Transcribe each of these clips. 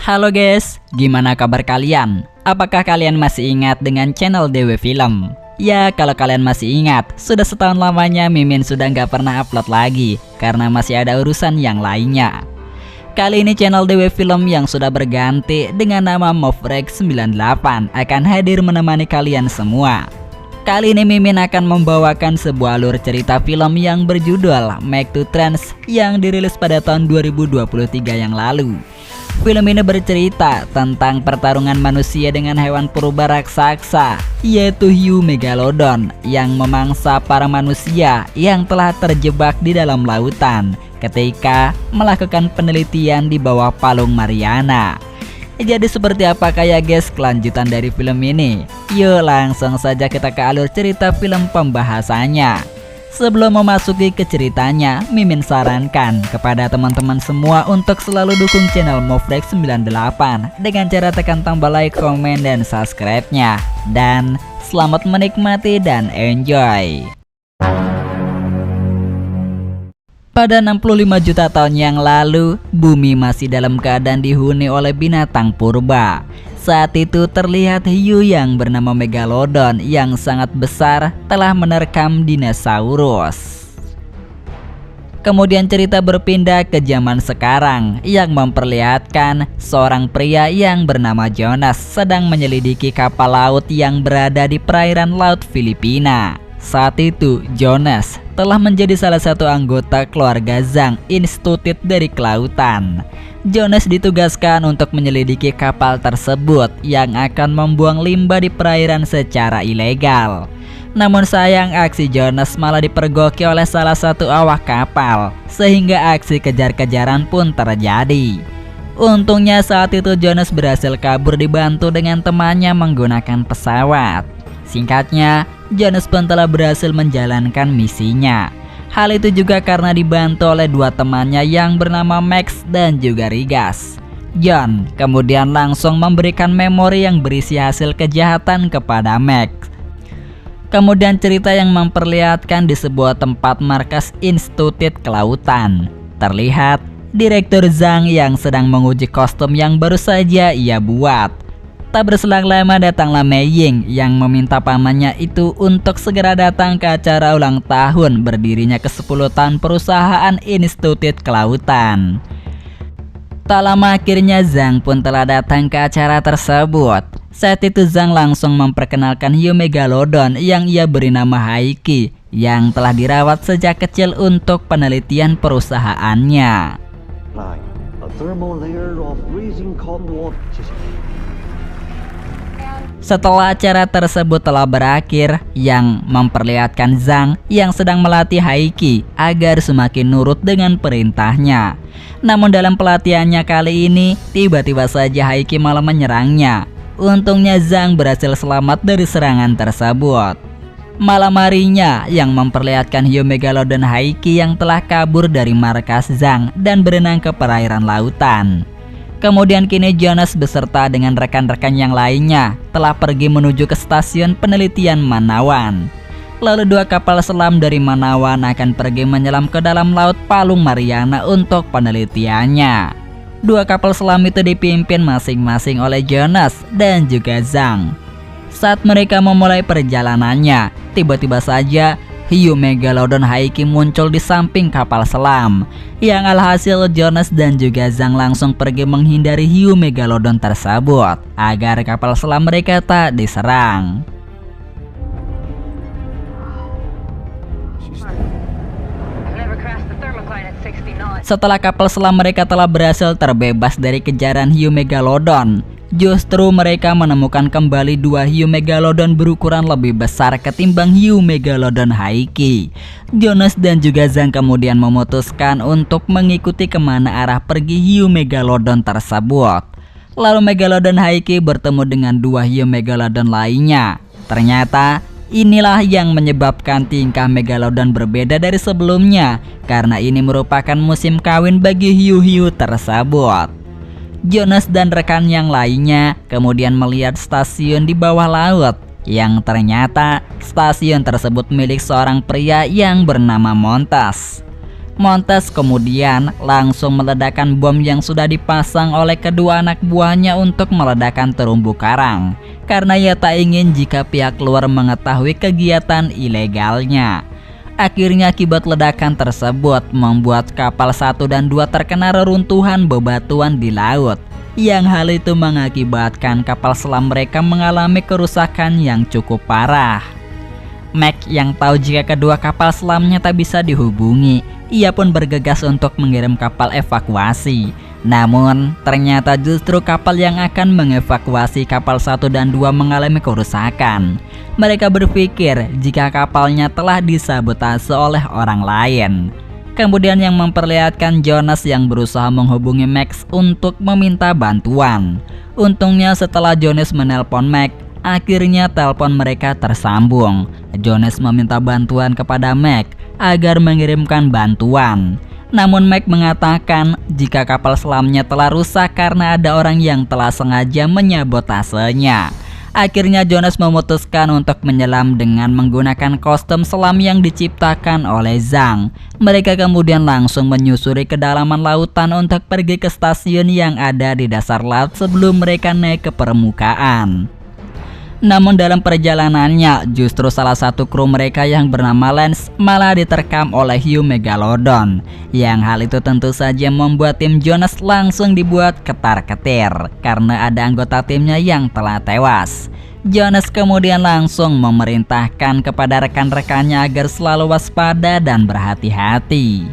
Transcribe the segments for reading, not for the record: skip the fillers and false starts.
Halo guys, gimana kabar kalian? Apakah kalian masih ingat dengan channel Dewe Film? Ya, kalau kalian masih ingat, sudah setahun lamanya Mimin sudah nggak pernah upload lagi karena masih ada urusan yang lainnya. Kali ini channel Dewe Film yang sudah berganti dengan nama Movrek98 akan hadir menemani kalian semua. Kali ini Mimin akan membawakan sebuah alur cerita film yang berjudul Make to Trans yang dirilis pada tahun 2023 yang lalu. Film ini bercerita tentang pertarungan manusia dengan hewan purba raksasa, yaitu hiu megalodon yang memangsa para manusia yang telah terjebak di dalam lautan ketika melakukan penelitian di bawah Palung Mariana. Jadi seperti apakah ya guys kelanjutan dari film ini? Yuk langsung saja kita ke alur cerita film pembahasannya. Sebelum memasuki ke ceritanya, Mimin sarankan kepada teman-teman semua untuk selalu dukung channel Movrek98 dengan cara tekan tombol like, komen, dan subscribe-nya. Dan selamat menikmati dan enjoy. Pada 65 juta tahun yang lalu, bumi masih dalam keadaan dihuni oleh binatang purba. Saat itu terlihat hiu yang bernama Megalodon yang sangat besar telah menerkam dinosaurus. Kemudian cerita berpindah ke zaman sekarang yang memperlihatkan seorang pria yang bernama Jonas sedang menyelidiki kapal laut yang berada di perairan laut Filipina. Saat itu Jonas telah menjadi salah satu anggota keluarga Zhang Institute dari kelautan. Jonas ditugaskan untuk menyelidiki kapal tersebut yang akan membuang limbah di perairan secara ilegal. Namun sayang aksi Jonas malah dipergoki oleh salah satu awak kapal, sehingga aksi kejar-kejaran pun terjadi. Untungnya saat itu Jonas berhasil kabur dibantu dengan temannya menggunakan pesawat. Singkatnya, Jonas pun telah berhasil menjalankan misinya. Hal itu juga karena dibantu oleh dua temannya yang bernama Max dan juga Rigas. John kemudian langsung memberikan memori yang berisi hasil kejahatan kepada Max. Kemudian cerita yang memperlihatkan di sebuah tempat markas Institut Kelautan. Terlihat Direktur Zhang yang sedang menguji kostum yang baru saja ia buat. Tak berselang lama datanglah Mei Ying yang meminta pamannya itu untuk segera datang ke acara ulang tahun berdirinya ke-10 tahun perusahaan Institut Kelautan. Tak lama akhirnya Zhang pun telah datang ke acara tersebut. Saat itu Zhang langsung memperkenalkan hiu Megalodon yang ia beri nama Haiki yang telah dirawat sejak kecil untuk penelitian perusahaannya. Setelah acara tersebut telah berakhir, yang memperlihatkan Zhang yang sedang melatih Haiki agar semakin nurut dengan perintahnya. Namun dalam pelatihannya kali ini, tiba-tiba saja Haiki malah menyerangnya. Untungnya Zhang berhasil selamat dari serangan tersebut. Malam harinya, yang memperlihatkan hiu Megalodon Haiki yang telah kabur dari markas Zhang dan berenang ke perairan lautan. Kemudian kini Jonas beserta dengan rekan-rekan yang lainnya telah pergi menuju ke stasiun penelitian Manawan. Lalu dua kapal selam dari Manawan akan pergi menyelam ke dalam laut Palung Mariana untuk penelitiannya. Dua kapal selam itu dipimpin masing-masing oleh Jonas dan juga Zhang. Saat mereka memulai perjalanannya, tiba-tiba saja hiu Megalodon Haiki muncul di samping kapal selam. Yang alhasil Jonas dan juga Zhang langsung pergi menghindari hiu Megalodon tersebut agar kapal selam mereka tak diserang. Setelah kapal selam mereka telah berhasil terbebas dari kejaran hiu Megalodon, justru mereka menemukan kembali dua hiu Megalodon berukuran lebih besar ketimbang hiu Megalodon Haiki. Jonas dan juga Zhang kemudian memutuskan untuk mengikuti kemana arah pergi hiu Megalodon tersebut. Lalu Megalodon Haiki bertemu dengan dua hiu Megalodon lainnya. Ternyata inilah yang menyebabkan tingkah Megalodon berbeda dari sebelumnya, karena ini merupakan musim kawin bagi hiu-hiu tersebut. Jonas dan rekan yang lainnya kemudian melihat stasiun di bawah laut, yang ternyata stasiun tersebut milik seorang pria yang bernama Montas. Montes kemudian langsung meledakkan bom yang sudah dipasang oleh kedua anak buahnya untuk meledakkan terumbu karang, karena ia tak ingin jika pihak luar mengetahui kegiatan ilegalnya. Akhirnya akibat ledakan tersebut membuat kapal 1 dan 2 terkena reruntuhan bebatuan di laut, yang hal itu mengakibatkan kapal selam mereka mengalami kerusakan yang cukup parah. Mac yang tahu jika kedua kapal selamnya tak bisa dihubungi, ia pun bergegas untuk mengirim kapal evakuasi. Namun, ternyata justru kapal yang akan mengevakuasi kapal 1 dan 2 mengalami kerusakan. Mereka berpikir jika kapalnya telah disabotase oleh orang lain. Kemudian yang memperlihatkan Jonas yang berusaha menghubungi Max untuk meminta bantuan. Untungnya setelah Jonas menelpon Max, akhirnya telepon mereka tersambung. Jonas meminta bantuan kepada Mac agar mengirimkan bantuan. Namun Mac mengatakan jika kapal selamnya telah rusak karena ada orang yang telah sengaja menyabotasenya. Akhirnya Jonas memutuskan untuk menyelam dengan menggunakan kostum selam yang diciptakan oleh Zhang. Mereka kemudian langsung menyusuri kedalaman lautan untuk pergi ke stasiun yang ada di dasar laut sebelum mereka naik ke permukaan. Namun dalam perjalanannya, justru salah satu kru mereka yang bernama Lance malah diterkam oleh hiu megalodon. Yang hal itu tentu saja membuat tim Jonas langsung dibuat ketar-ketir karena ada anggota timnya yang telah tewas. Jonas kemudian langsung memerintahkan kepada rekan-rekannya agar selalu waspada dan berhati-hati.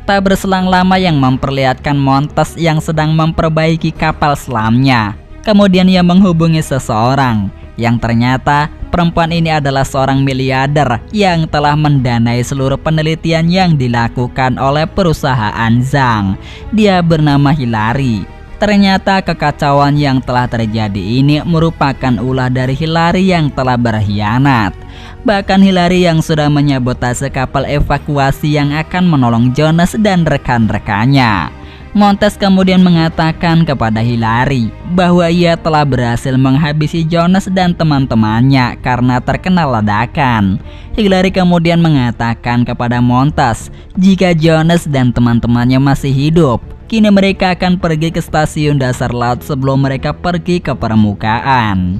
Tak berselang lama yang memperlihatkan Montes yang sedang memperbaiki kapal selamnya. Kemudian ia menghubungi seseorang yang ternyata perempuan ini adalah seorang miliarder yang telah mendanai seluruh penelitian yang dilakukan oleh perusahaan Zhang. Dia bernama Hillary. Ternyata kekacauan yang telah terjadi ini merupakan ulah dari Hillary yang telah berkhianat. Bahkan Hillary yang sudah menyabotase kapal evakuasi yang akan menolong Jonas dan rekan-rekannya. Montes kemudian mengatakan kepada Hillary bahwa ia telah berhasil menghabisi Jonas dan teman-temannya karena terkena ledakan. Hillary kemudian mengatakan kepada Montes jika Jonas dan teman-temannya masih hidup, kini mereka akan pergi ke stasiun dasar laut sebelum mereka pergi ke permukaan.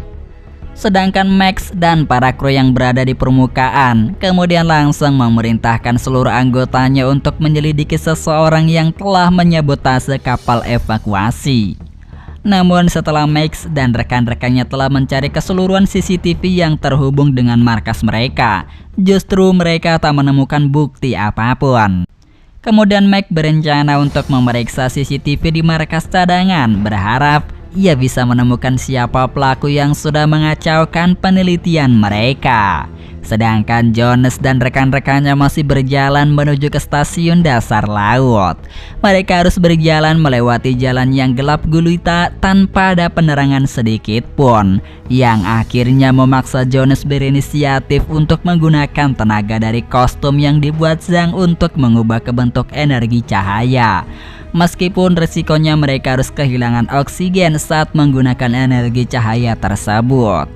Sedangkan Max dan para kru yang berada di permukaan kemudian langsung memerintahkan seluruh anggotanya untuk menyelidiki seseorang yang telah menyabotase kapal evakuasi. Namun setelah Max dan rekan-rekannya telah mencari keseluruhan CCTV yang terhubung dengan markas mereka, justru mereka tak menemukan bukti apapun. Kemudian Mac berencana untuk memeriksa CCTV di markas cadangan, berharap ia bisa menemukan siapa pelaku yang sudah mengacaukan penelitian mereka. Sedangkan Jonas dan rekan-rekannya masih berjalan menuju ke stasiun dasar laut. Mereka harus berjalan melewati jalan yang gelap gulita tanpa ada penerangan sedikit pun, yang akhirnya memaksa Jonas berinisiatif untuk menggunakan tenaga dari kostum yang dibuat Zhang untuk mengubah ke bentuk energi cahaya. Meskipun resikonya mereka harus kehilangan oksigen saat menggunakan energi cahaya tersebut.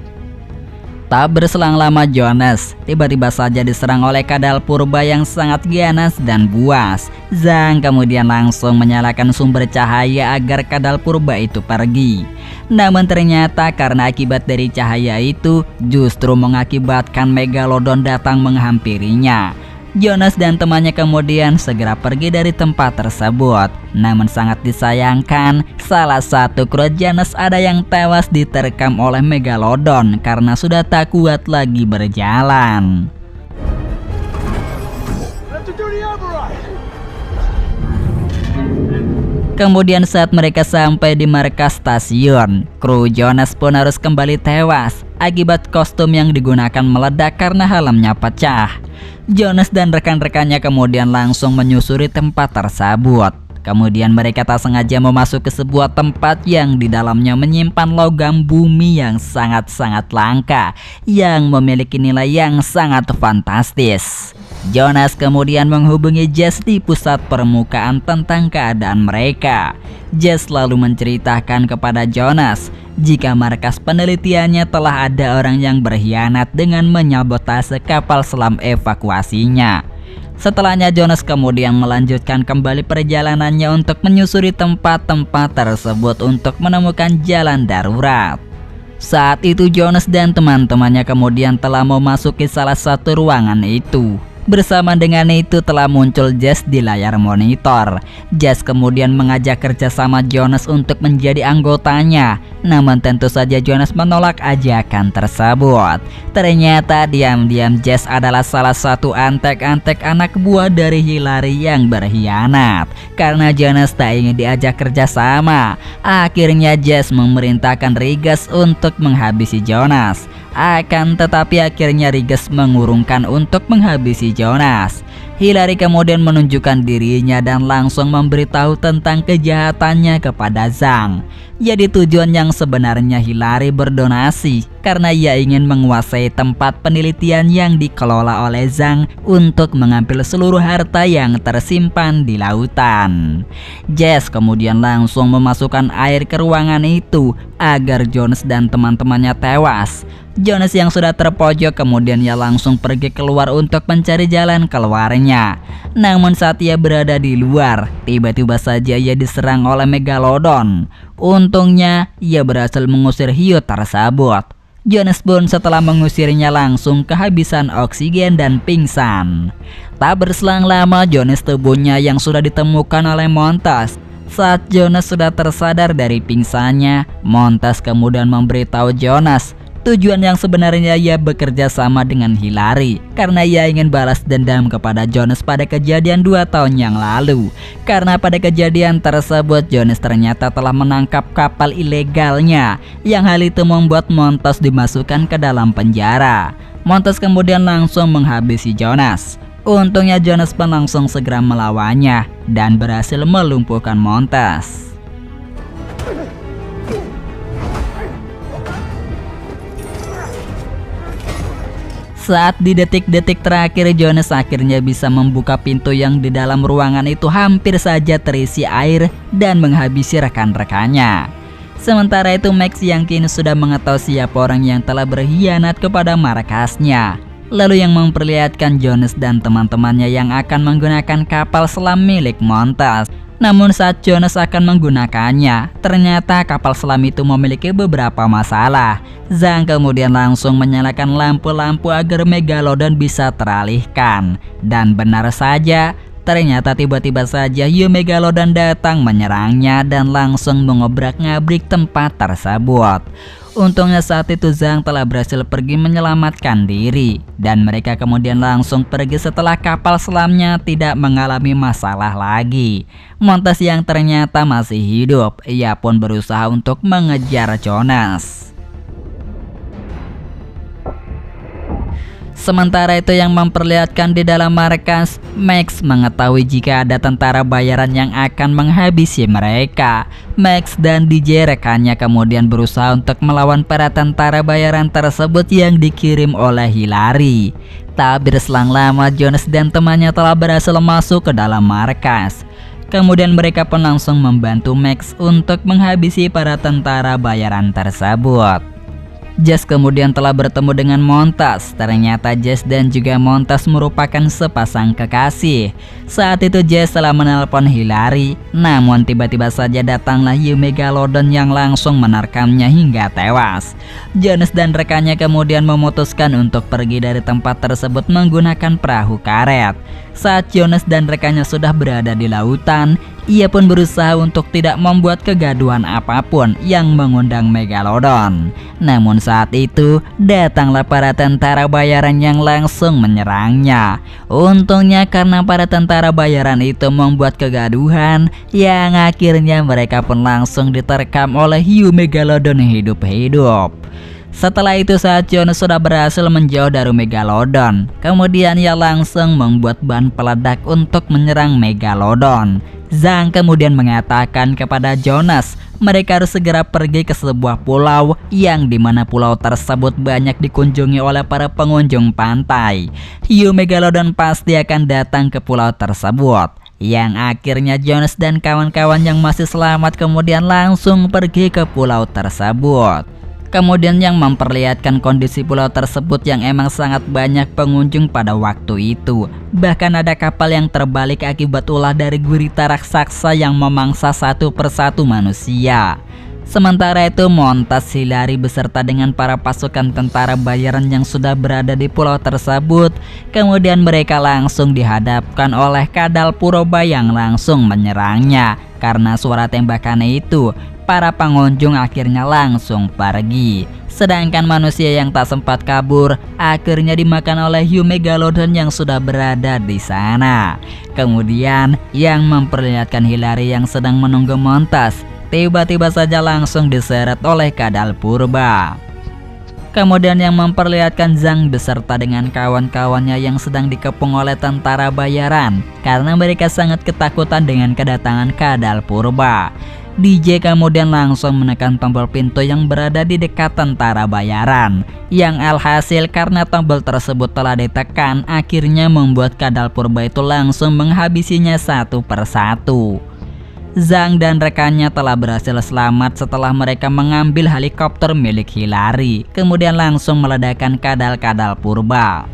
Tak berselang lama Jonas tiba-tiba saja diserang oleh kadal purba yang sangat ganas dan buas. Zhang kemudian langsung menyalakan sumber cahaya agar kadal purba itu pergi. Namun ternyata karena akibat dari cahaya itu justru mengakibatkan megalodon datang menghampirinya. Jonas dan temannya kemudian segera pergi dari tempat tersebut. Namun sangat disayangkan, salah satu kru Jonas ada yang tewas diterkam oleh megalodon karena sudah tak kuat lagi berjalan. Kemudian saat mereka sampai di markas stasiun, kru Jonas pun harus kembali tewas akibat kostum yang digunakan meledak karena helmnya pecah. Jonas dan rekan-rekannya kemudian langsung menyusuri tempat tersebut. Kemudian mereka tak sengaja memasuki sebuah tempat yang di dalamnya menyimpan logam bumi yang sangat-sangat langka yang memiliki nilai yang sangat fantastis. Jonas kemudian menghubungi Jess di pusat permukaan tentang keadaan mereka. Jess lalu menceritakan kepada Jonas jika markas penelitiannya telah ada orang yang berkhianat dengan menyabotase kapal selam evakuasinya. Setelahnya Jonas kemudian melanjutkan kembali perjalanannya untuk menyusuri tempat-tempat tersebut untuk menemukan jalan darurat. Saat itu Jonas dan teman-temannya kemudian telah memasuki salah satu ruangan itu. Bersama dengan itu telah muncul Jess di layar monitor. Jess kemudian mengajak kerjasama Jonas untuk menjadi anggotanya. Namun tentu saja Jonas menolak ajakan tersebut. Ternyata diam-diam Jess adalah salah satu antek-antek anak buah dari Hillary yang berkhianat. Karena Jonas tak ingin diajak kerjasama, akhirnya Jess memerintahkan Rigas untuk menghabisi Jonas. Akan tetapi akhirnya Rigas mengurungkan untuk menghabisi Jonas. Hillary kemudian menunjukkan dirinya dan langsung memberitahu tentang kejahatannya kepada Zhang. Jadi tujuan yang sebenarnya Hillary berdonasi karena ia ingin menguasai tempat penelitian yang dikelola oleh Zhang untuk mengambil seluruh harta yang tersimpan di lautan. Jess kemudian langsung memasukkan air ke ruangan itu agar Jonas dan teman-temannya tewas. Jonas yang sudah terpojok kemudian ia langsung pergi keluar untuk mencari jalan keluarnya. Namun saat ia berada di luar, tiba-tiba saja ia diserang oleh Megalodon. Untungnya ia berhasil mengusir hiu tersebut. Jonas pun setelah mengusirnya langsung kehabisan oksigen dan pingsan. Tak berselang lama Jonas tubuhnya yang sudah ditemukan oleh Montas. Saat Jonas sudah tersadar dari pingsannya, Montas kemudian memberitahu Jonas tujuan yang sebenarnya ia bekerja sama dengan Hillary karena ia ingin balas dendam kepada Jonas pada kejadian 2 tahun yang lalu. Karena pada kejadian tersebut Jonas ternyata telah menangkap kapal ilegalnya, yang hal itu membuat Montas dimasukkan ke dalam penjara. Montas kemudian langsung menghabisi Jonas. Untungnya Jonas pun langsung segera melawannya dan berhasil melumpuhkan Montas. Saat di detik-detik terakhir Jonas akhirnya bisa membuka pintu yang di dalam ruangan itu hampir saja terisi air dan menghabisi rekan-rekannya. Sementara itu Max yang kini sudah mengetahui siapa orang yang telah berkhianat kepada markasnya, lalu yang memperlihatkan Jonas dan teman-temannya yang akan menggunakan kapal selam milik Montas. Namun saat Jonas akan menggunakannya, ternyata kapal selam itu memiliki beberapa masalah. Zhang kemudian langsung menyalakan lampu-lampu agar Megalodon bisa teralihkan. Dan benar saja, ternyata tiba-tiba saja hiu Megalodon datang menyerangnya dan langsung mengobrak-ngabrik tempat tersebut. Untungnya saat itu Zhang telah berhasil pergi menyelamatkan diri dan mereka kemudian langsung pergi setelah kapal selamnya tidak mengalami masalah lagi. Montas yang ternyata masih hidup, ia pun berusaha untuk mengejar Jonas. Sementara itu yang memperlihatkan di dalam markas, Max mengetahui jika ada tentara bayaran yang akan menghabisi mereka. Max dan DJ rekannya kemudian berusaha untuk melawan para tentara bayaran tersebut yang dikirim oleh Hillary. Tak berselang lama Jonas dan temannya telah berhasil masuk ke dalam markas. Kemudian mereka pun langsung membantu Max untuk menghabisi para tentara bayaran tersebut. Jess kemudian telah bertemu dengan Montas. Ternyata Jess dan juga Montas merupakan sepasang kekasih. Saat itu Jess telah menelpon Hillary, namun tiba-tiba saja datanglah hiu Megalodon yang langsung menerkamnya hingga tewas. Jonas dan rekannya kemudian memutuskan untuk pergi dari tempat tersebut menggunakan perahu karet. Saat Jonas dan rekannya sudah berada di lautan, ia pun berusaha untuk tidak membuat kegaduhan apapun yang mengundang Megalodon. Namun saat itu datanglah para tentara bayaran yang langsung menyerangnya. Untungnya karena para tentara bayaran itu membuat kegaduhan, yang akhirnya mereka pun langsung diterkam oleh hiu Megalodon hidup-hidup. Setelah itu saat Jonas sudah berhasil menjauh dari Megalodon, kemudian ia langsung membuat ban peledak untuk menyerang Megalodon. Zhang kemudian mengatakan kepada Jonas mereka harus segera pergi ke sebuah pulau yang dimana pulau tersebut banyak dikunjungi oleh para pengunjung pantai. Hiu Megalodon pasti akan datang ke pulau tersebut. Yang akhirnya Jonas dan kawan-kawan yang masih selamat kemudian langsung pergi ke pulau tersebut. Kemudian yang memperlihatkan kondisi pulau tersebut yang emang sangat banyak pengunjung pada waktu itu. Bahkan ada kapal yang terbalik akibat ulah dari gurita raksasa yang memangsa satu persatu manusia. Sementara itu Montas Hillary beserta dengan para pasukan tentara bayaran yang sudah berada di pulau tersebut, kemudian mereka langsung dihadapkan oleh Kadal Puroba yang langsung menyerangnya. Karena suara tembakannya itu, para pengunjung akhirnya langsung pergi. Sedangkan manusia yang tak sempat kabur akhirnya dimakan oleh hiu megalodon yang sudah berada di sana. Kemudian yang memperlihatkan Hillary yang sedang menunggu Montas tiba-tiba saja langsung diseret oleh Kadal Purba. Kemudian yang memperlihatkan Zhang beserta dengan kawan-kawannya yang sedang dikepung oleh tentara bayaran karena mereka sangat ketakutan dengan kedatangan Kadal Purba. DJ kemudian langsung menekan tombol pintu yang berada di dekat tentara bayaran. Yang alhasil karena tombol tersebut telah ditekan, akhirnya membuat Kadal Purba itu langsung menghabisinya satu persatu. Zhang dan rekannya telah berhasil selamat setelah mereka mengambil helikopter milik Hillary, kemudian langsung meledakkan Kadal Purba.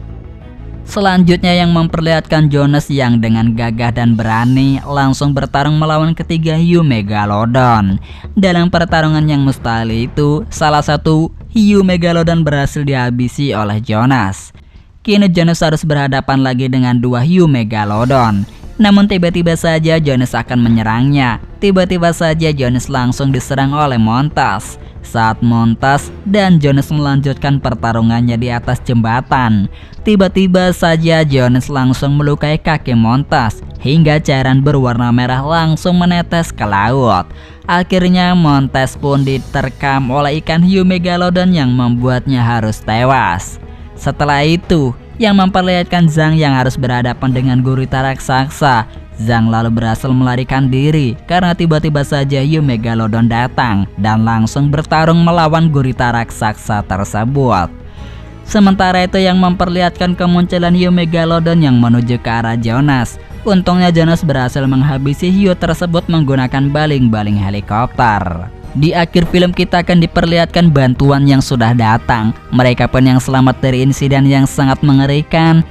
Selanjutnya yang memperlihatkan Jonas yang dengan gagah dan berani langsung bertarung melawan ketiga hiu megalodon. Dalam pertarungan yang mustahil itu, salah satu hiu megalodon berhasil dihabisi oleh Jonas. Kini Jonas harus berhadapan lagi dengan dua hiu megalodon. Namun tiba-tiba saja Jonas akan menyerangnya. Tiba-tiba saja Jonas langsung diserang oleh Montas. Saat Montas dan Jonas melanjutkan pertarungannya di atas jembatan, tiba-tiba saja Jonas langsung melukai kaki Montas hingga cairan berwarna merah langsung menetes ke laut. Akhirnya Montas pun diterkam oleh ikan hiu megalodon yang membuatnya harus tewas. Setelah itu, yang memperlihatkan Zhang yang harus berhadapan dengan gurita raksasa. Zhang lalu berhasil melarikan diri karena tiba-tiba saja hiu megalodon datang dan langsung bertarung melawan gurita raksasa tersebut. Sementara itu yang memperlihatkan kemunculan hiu megalodon yang menuju ke arah Jonas. Untungnya Jonas berhasil menghabisi hiu tersebut menggunakan baling-baling helikopter. Di akhir film kita akan diperlihatkan bantuan yang sudah datang. Mereka pun yang selamat dari insiden yang sangat mengerikan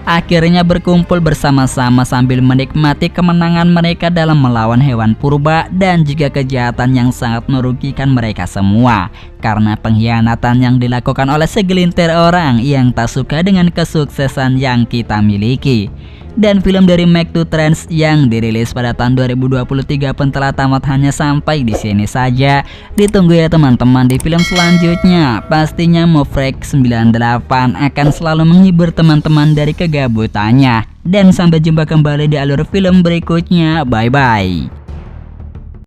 akhirnya berkumpul bersama-sama sambil menikmati kemenangan mereka dalam melawan hewan purba dan juga kejahatan yang sangat merugikan mereka semua karena pengkhianatan yang dilakukan oleh segelintir orang yang tak suka dengan kesuksesan yang kita miliki. Dan film dari Make to Trends yang dirilis pada tahun 2023 pun telah tamat hanya sampai di sini saja. Ditunggu ya teman-teman di film selanjutnya. Pastinya Movefreak 98 akan selalu menghibur teman-teman dari kegabutannya. Dan sampai jumpa kembali di alur film berikutnya. Bye bye.